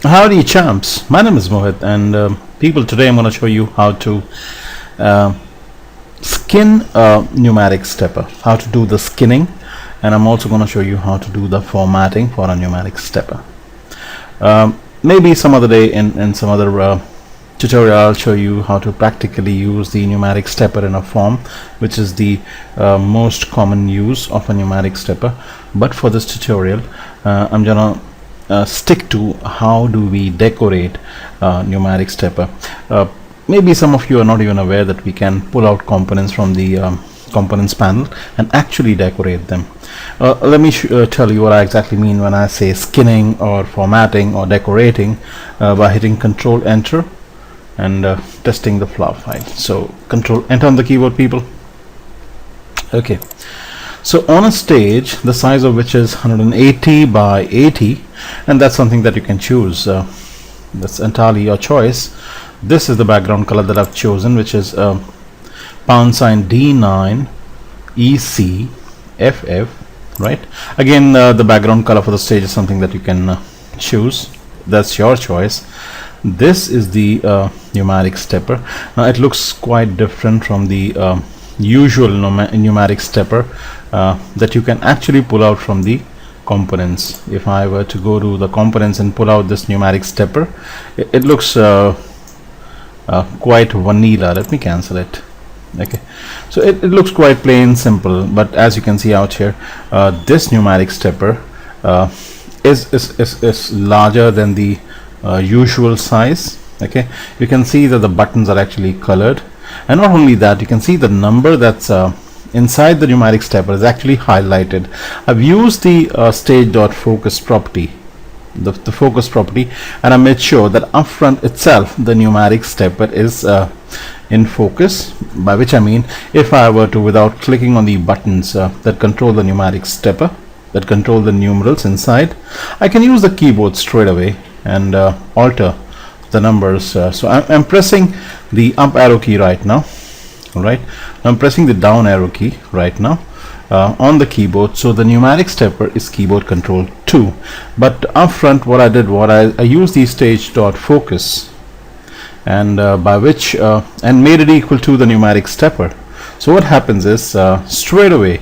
Howdy champs, my name is Mohit and people, today I'm going to show you how to uh, skin a numeric stepper, how to do the skinning, and I'm also going to show you how to do the formatting for a numeric stepper. Maybe some other day in some other tutorial I'll show you how to practically use the numeric stepper in a form, which is the most common use of a numeric stepper. But for this tutorial I'm gonna stick to how do we decorate numeric stepper. Maybe some of you are not even aware that we can pull out components from the components panel and actually decorate them. Let me tell you what I exactly mean when I say skinning or formatting or decorating by hitting Control Enter and testing the flow file. So Control Enter on the keyboard, people. Okay, so on a stage the size of which is 180 by 80, and that's something that you can choose, that's entirely your choice. This is the background color that I've chosen, which is $D9 ECFF, right? Again, the background color for the stage is something that you can choose. That's your choice. This is the numeric stepper. Now it looks quite different from the usual numeric stepper that you can actually pull out from the components. If I were to go to the components and pull out this numeric stepper, it looks quite vanilla. Let me cancel it. Okay, so it looks quite plain simple, but as you can see out here, this numeric stepper is larger than the usual size. Okay, you can see that the buttons are actually colored, and not only that, you can see the number that's inside the numeric stepper is actually highlighted. I've used the stage.focus property, the focus property, and I made sure that up front itself the numeric stepper is in focus, by which I mean if I were to, without clicking on the buttons that control the numeric stepper, that control the numerals inside, I can use the keyboard straight away and alter the numbers. So I'm pressing the up arrow key right now. Alright, I'm pressing the down arrow key right now on the keyboard, so the numeric stepper is keyboard control 2. But up front what I did, I used the stage.focus and by which and made it equal to the numeric stepper. So what happens is straight away,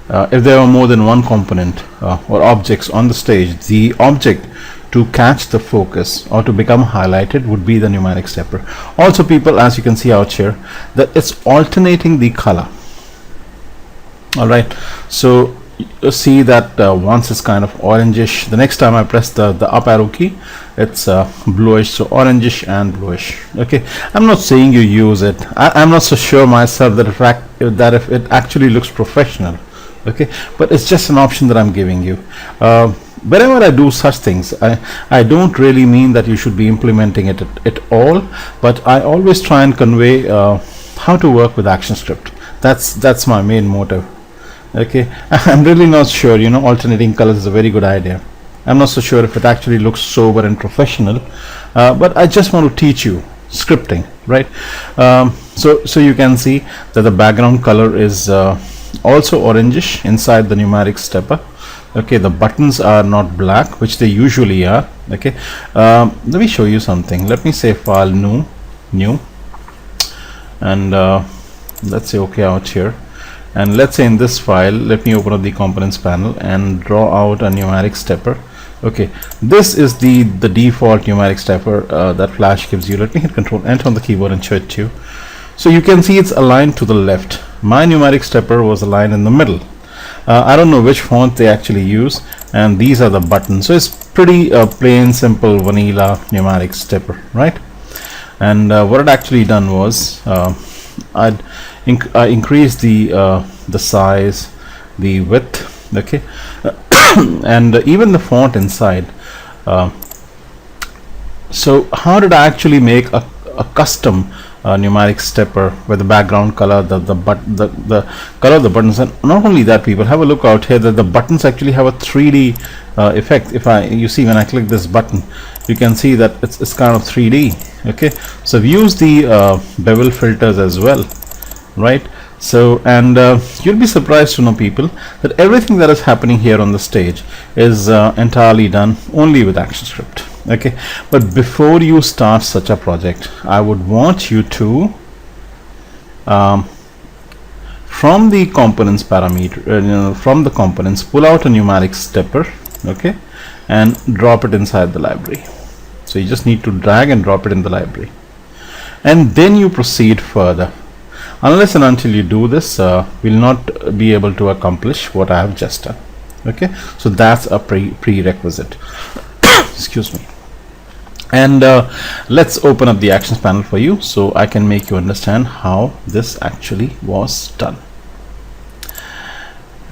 if there are more than one component or objects on the stage, the object to catch the focus or to become highlighted would be the numeric stepper. Also people, as you can see out here, that it's alternating the color. Alright, so you see that once it's kind of orangish, the next time I press the up arrow key, it's bluish, so orangish and bluish. Okay, I'm not saying you use it. I'm not so sure myself that if it actually looks professional. Okay, but it's just an option that I'm giving you. Whenever I do such things, I don't really mean that you should be implementing it at all, but I always try and convey how to work with ActionScript. That's my main motive. Okay, I'm really not sure, you know, alternating colors is a very good idea. I'm not so sure if it actually looks sober and professional, but I just want to teach you scripting, right? So you can see that the background color is also orangish inside the numeric stepper. Okay, the buttons are not black, which they usually are. Okay, let me show you something. Let me say file new, and let's say okay out here, and let's say in this file, let me open up the components panel and draw out a numeric stepper. Okay, this is the default numeric stepper that Flash gives you. Let me hit Control Enter on the keyboard and show it to you. So you can see it's aligned to the left. My numeric stepper was aligned in the middle. I don't know which font they actually use, and these are the buttons. So it's pretty plain simple vanilla numeric stepper, right? And what I'd actually done was I increased the size, the width, okay, and even the font inside. So how did I actually make a custom numeric stepper with the background color, the color of the buttons? And not only that, people, have a look out here that the buttons actually have a 3D effect. You see when I click this button, you can see that it's kind of 3D. Okay, so I've used the Bevel Filters as well, right? So, and you'll be surprised to know, people, that everything that is happening here on the stage is entirely done only with ActionScript. Okay, but before you start such a project, I would want you to from the components parameter, from the components, pull out a numeric stepper, okay, and drop it inside the library. So you just need to drag and drop it in the library, and then you proceed further. Unless and until you do this, we'll not be able to accomplish what I have just done. Okay, so that's a prerequisite. Excuse me. And let's open up the actions panel for you so I can make you understand how this actually was done.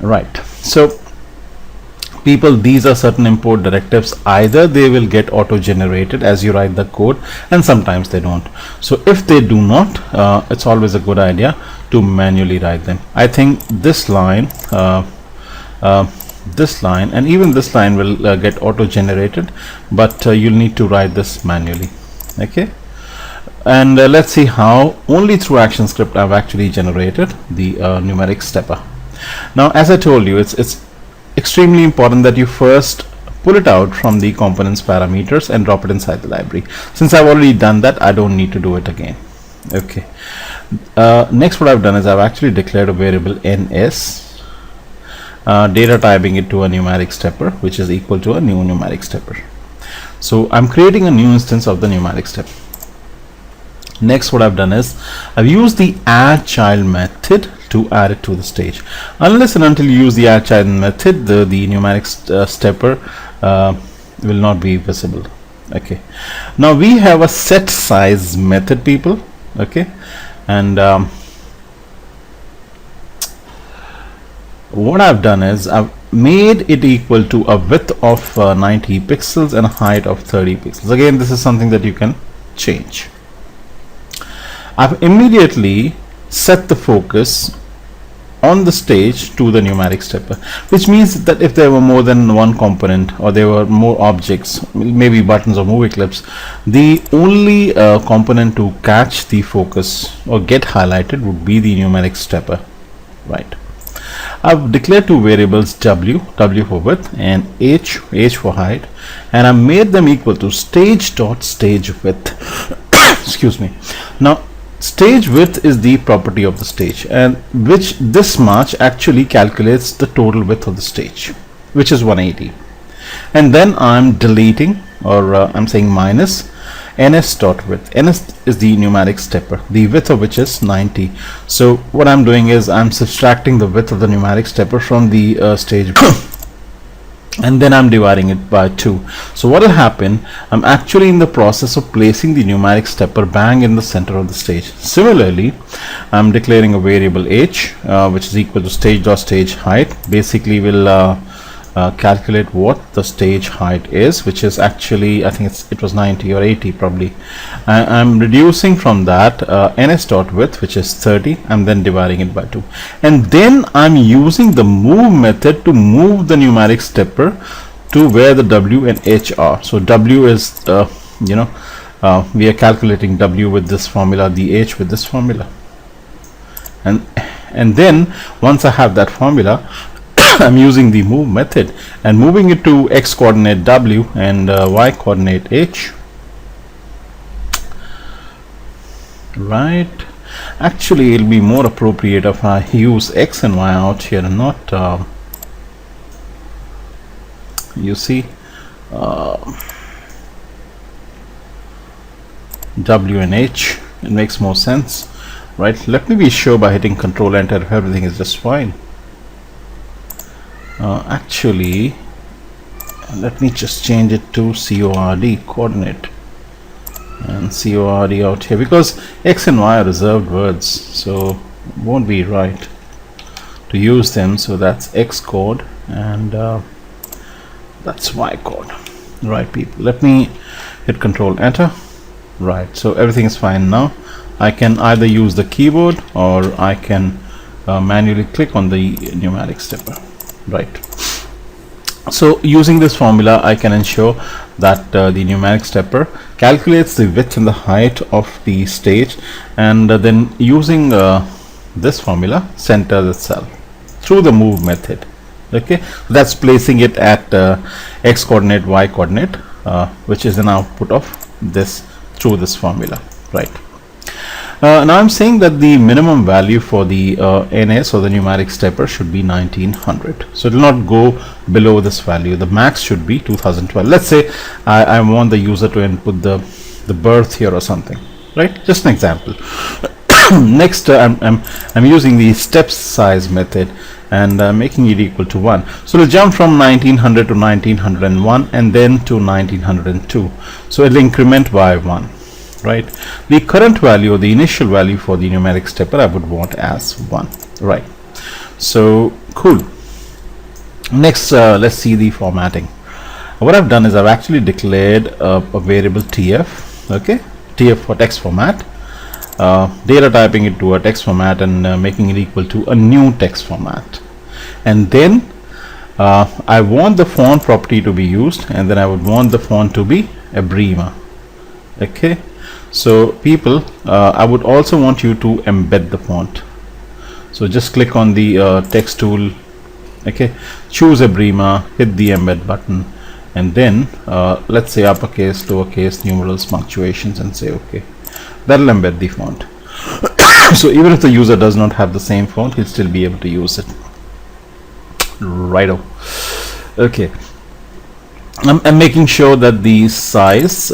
Right, so people, these are certain import directives. Either they will get auto generated as you write the code, and sometimes they don't. So if they do not, it's always a good idea to manually write them. I think this line and even this line will get auto generated, but you'll need to write this manually. Okay, and let's see how only through action script I've actually generated the numeric stepper. Now, as I told you, it's extremely important that you first pull it out from the components parameters and drop it inside the library. Since I've already done that, I don't need to do it again. Okay, next what I've done is I've actually declared a variable ns, data typing it to a numeric stepper, which is equal to a new numeric stepper. So I'm creating a new instance of the numeric stepper. Next what I've done is I've used the add child method to add it to the stage. Unless and until you use the add child method, the numeric stepper will not be visible. Okay, now we have a set size method, people. Okay, and what I've done is I've made it equal to a width of 90 pixels and a height of 30 pixels. Again, this is something that you can change. I've immediately set the focus on the stage to the numeric stepper, which means that if there were more than one component or there were more objects, maybe buttons or movie clips, the only component to catch the focus or get highlighted would be the numeric stepper. Right, I've declared two variables, w for width and h for height, and I made them equal to stage.stage width. Excuse me. Now stage width is the property of the stage, and which this much actually calculates the total width of the stage, which is 180. And then I'm deleting, or I'm saying minus ns.width. ns is the numeric stepper, the width of which is 90. So what I'm doing is I'm subtracting the width of the numeric stepper from the stage and then I'm dividing it by 2. So what will happen, I'm actually in the process of placing the numeric stepper bang in the center of the stage. Similarly, I'm declaring a variable h, which is equal to stage.stage height. Basically will calculate what the stage height is, which is actually, I think it was 90 or 80 probably. I'm reducing from that ns.width, which is 30. I'm then dividing it by 2, and then I'm using the move method to move the numeric stepper to where the w and h are. So w is we are calculating w with this formula, the h with this formula, and then once I have that formula, I'm using the move method and moving it to x coordinate w and y coordinate h. Right, actually it'll be more appropriate if I use x and y out here and not you see w and h. It makes more sense. Right, let me be sure by hitting Control Enter if everything is just fine. Actually, let me just change it to CORD, coordinate, and CORD out here, because x and y are reserved words, so it won't be right to use them. So that's x code and that's y code. Right, people, let me hit Control Enter. Right, so everything is fine now. I can either use the keyboard or I can manually click on the numeric stepper. Right, so using this formula I can ensure that the numeric stepper calculates the width and the height of the stage, and then using this formula centers itself through the move method. Okay, that's placing it at x coordinate, y coordinate, which is an output of this through this formula, right? Now I'm saying that the minimum value for the NS or the numeric stepper should be 1900. So it will not go below this value. The max should be 2012. Let's say I want the user to input the birth here or something, right? Just an example. Next, I'm using the step size method and making it equal to 1. So we'll jump from 1900 to 1901 and then to 1902. So it'll increment by 1. Right, the current value or the initial value for the numeric stepper I would want as 1, right? So cool. Next, let's see the formatting. What I've done is I've actually declared a variable TF, okay, TF for text format, data typing it to a text format and making it equal to a new text format, and then I want the font property to be used, and then I would want the font to be Ebrima. Okay, so people, I would also want you to embed the font. So just click on the text tool, okay, choose Ebrima, hit the embed button, and then let's say uppercase, lowercase, numerals, punctuations, and say okay. That'll embed the font. So even if the user does not have the same font, he'll still be able to use it. Righto. Okay, I'm making sure that the size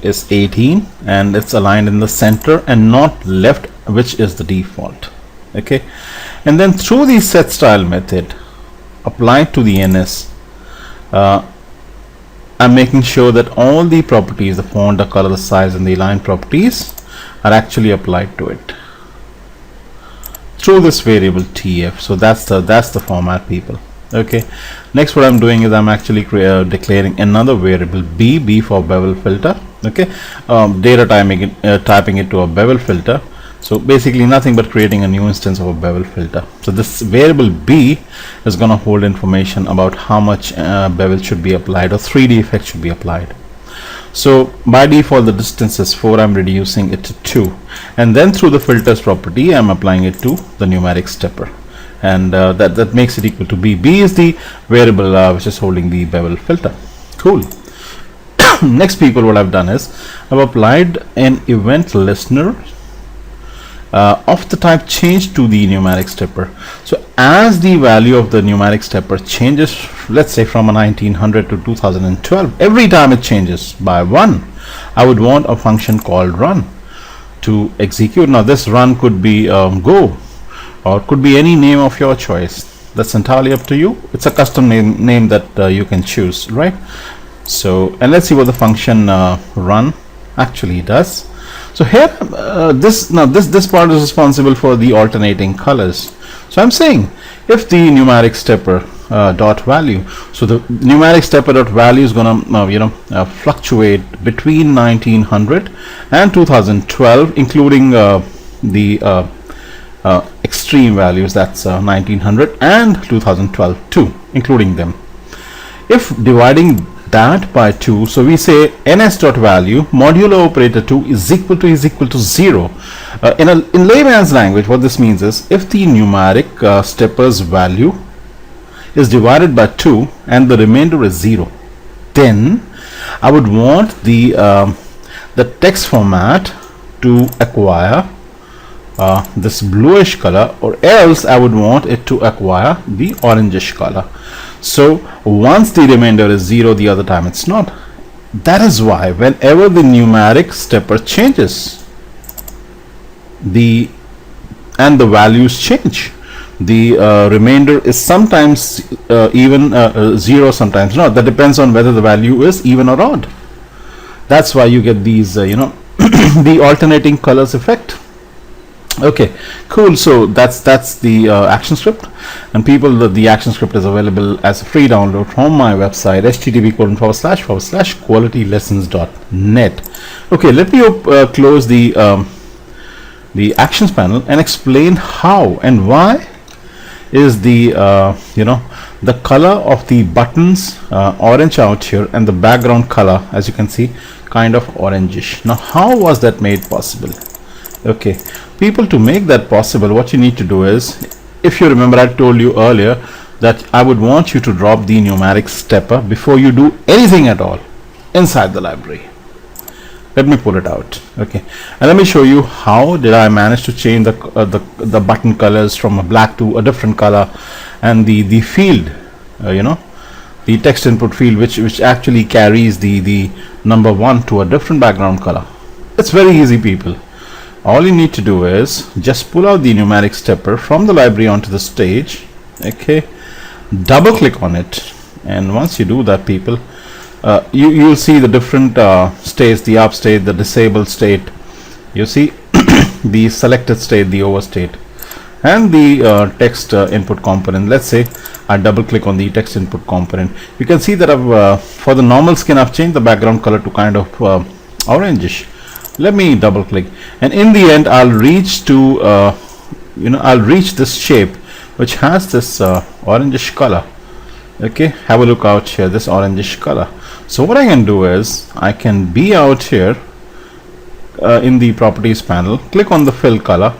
is 18 and it's aligned in the center and not left, which is the default. Okay, and then through the set style method applied to the NS, I'm making sure that all the properties, the font, the color, the size, and the align properties are actually applied to it through this variable TF. So that's the format, people. Okay, next what I'm doing is I'm actually declaring another variable B for bevel filter. Okay, data typing it to a bevel filter. So basically nothing but creating a new instance of a bevel filter. So this variable B is going to hold information about how much bevel should be applied or 3D effect should be applied. So by default the distance is 4. I'm reducing it to 2, and then through the filters property I'm applying it to the numeric stepper, and that makes it equal to B. B is the variable which is holding the bevel filter. Cool. Next, people, what I've done is I've applied an event listener of the type change to the numeric stepper. So as the value of the numeric stepper changes, let's say from a 1900 to 2012, every time it changes by 1, I would want a function called run to execute. Now this run could be go, or it could be any name of your choice. That's entirely up to you. It's a custom name that you can choose, right? So, and let's see what the function run actually does. So here, this part is responsible for the alternating colors. So I'm saying if the numeric stepper dot value, so the numeric stepper dot value is going to fluctuate between 1900 and 2012, including the extreme values, that's 1900 and 2012 too, including them. If dividing that by 2, so we say ns dot value modulo operator 2 is equal to 0. In layman's language, what this means is if the numeric stepper's value is divided by 2 and the remainder is 0, then I would want the text format to acquire this bluish color, or else I would want it to acquire the orangish color. So once the remainder is 0, the other time it's not. That is why whenever the numeric stepper changes, the values change, the remainder is sometimes even 0, sometimes not. That depends on whether the value is even or odd. That's why you get these the alternating colors effect. Okay, cool. So that's the action script, and people, the action script is available as a free download from my website http://qualitylessons.net. Okay, let me close the actions panel and explain how and why is the the color of the buttons orange out here, and the background color, as you can see, kind of orangish. Now how was that made possible? Okay, people, to make that possible, what you need to do is, if you remember, I told you earlier that I would want you to drop the numeric stepper before you do anything at all. inside the library. Let me pull it out. Okay, and let me show you how did I manage to change the button colors from a black to a different color, and the field, the text input field, which actually carries the number 1 to a different background color. It's very easy, people. All you need to do is just pull out the numeric stepper from the library onto the stage. Okay, double click on it, and once you do that, people, you'll see the different states: the up state, the disabled state, you see the selected state, the over state, and the text input component. Let's say I double click on the text input component. You can see that I've for the normal skin, I've changed the background color to kind of orangish. Let me double click, and in the end I'll reach to I'll reach this shape which has this orangish color. Okay, have a look out here, this orangish color. So what I can do is I can be out here in the properties panel, click on the fill color,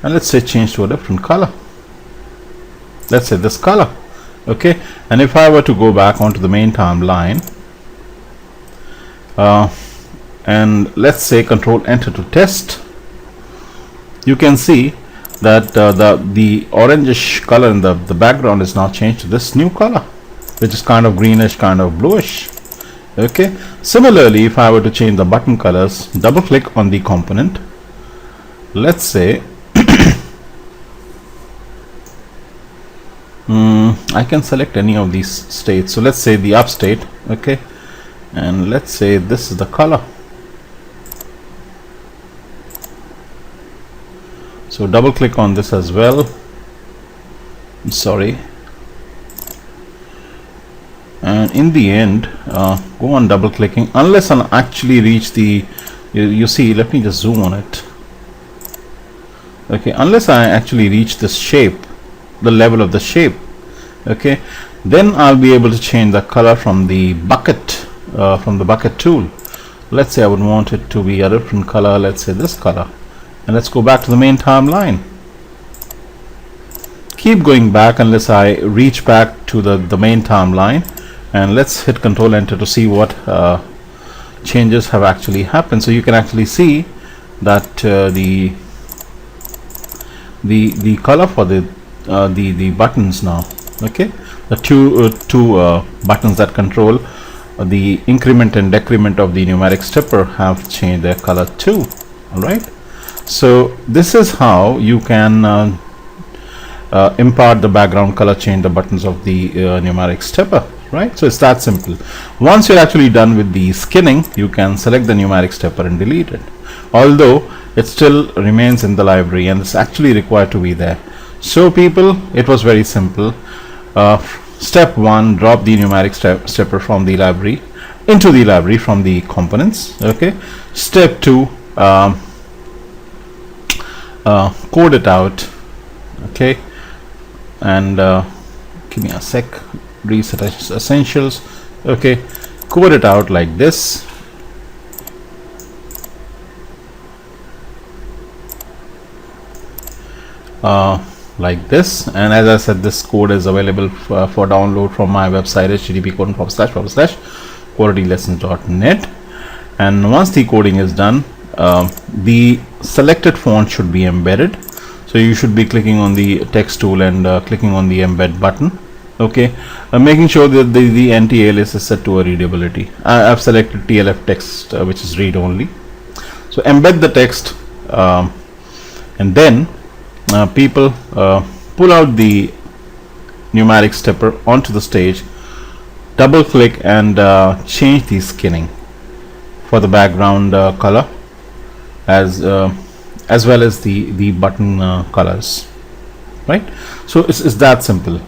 and let's say change to a different color. Let's say this color. Okay, and if I were to go back onto the main timeline, and let's say control enter to test, you can see that the orangish color in the background is now changed to this new color, which is kind of greenish, kind of bluish. Okay, similarly, if I were to change the button colors, double click on the component, let's say I can select any of these states. So let's say the up state. Okay, and let's say this is the color. So double click on this as well. Sorry. And in the end, go on double clicking, unless I actually reach the you see, let me just zoom on it. Okay, unless I actually reach this shape, the level of the shape, okay, then I'll be able to change the color from the bucket tool. Let's say I would want it to be a different color, let's say this color, and let's go back to the main timeline. Keep going back unless I reach back to the main timeline, and let's hit control enter to see what changes have actually happened. So you can actually see that the color for the buttons now, okay, the two buttons that control the increment and decrement of the numeric stepper have changed their color too. All right, so this is how you can impart the background color, change the buttons of the numeric stepper. Right, so it's that simple. Once you're actually done with the skinning, you can select the numeric stepper and delete it, although it still remains in the library and it's actually required to be there. So people, it was very simple. Step 1, drop the numeric stepper from the library into the library from the components. Okay, step 2, code it out. Okay, and give me a sec, reset essentials. Okay, code it out like this. Like this, and as I said, this code is available for download from my website, http://qualitylessons.net. and once the coding is done, the selected font should be embedded. So you should be clicking on the text tool and clicking on the embed button. Okay, making sure that the anti-alias is set to a readability. I've selected TLF text, which is read only. So embed the text, and then people pull out the numeric stepper onto the stage, double click and change the skinning for the background color as well as the button colors. Right, so it's that simple,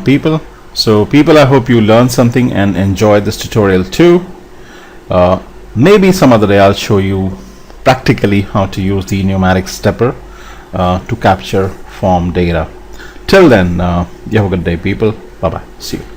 people. So people, I hope you learned something and enjoyed this tutorial too. Maybe some other day I'll show you practically how to use the numeric stepper to capture form data. Till then, you have a good day, people. Bye bye. See you.